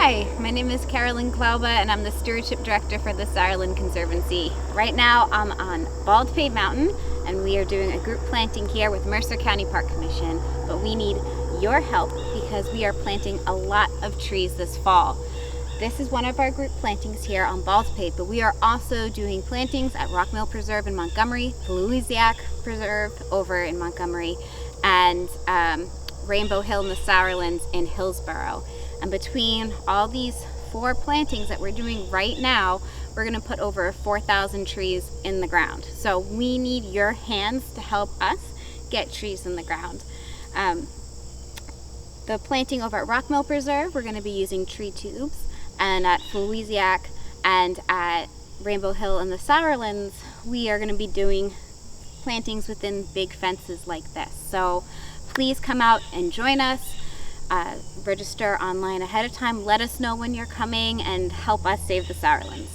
Hi, my name is Carolyn Klauba and I'm the Stewardship Director for the Sourland Conservancy. Right now I'm on Baldpate Mountain and we are doing a group planting here with Mercer County Park Commission, but we need your help because we are planting a lot of trees this fall. This is one of our group plantings here on Baldpate, but we are also doing plantings at Montgomery Preserve in Montgomery, Folusiak Preserve over in Montgomery, and Rainbow Hill in the Sourlands in Hillsborough. And between all these 4 plantings that we're doing right now, we're going to put over 4,000 trees in the ground. So we need your hands to help us get trees in the ground. The planting over at Montgomery Preserve, we're going to be using tree tubes, and at Folusiak and at Rainbow Hill in the Sourlands, we are going to be doing plantings within big fences like this. So please come out and join us. Register online ahead of time, let us know when you're coming, and help us save the Sourlands.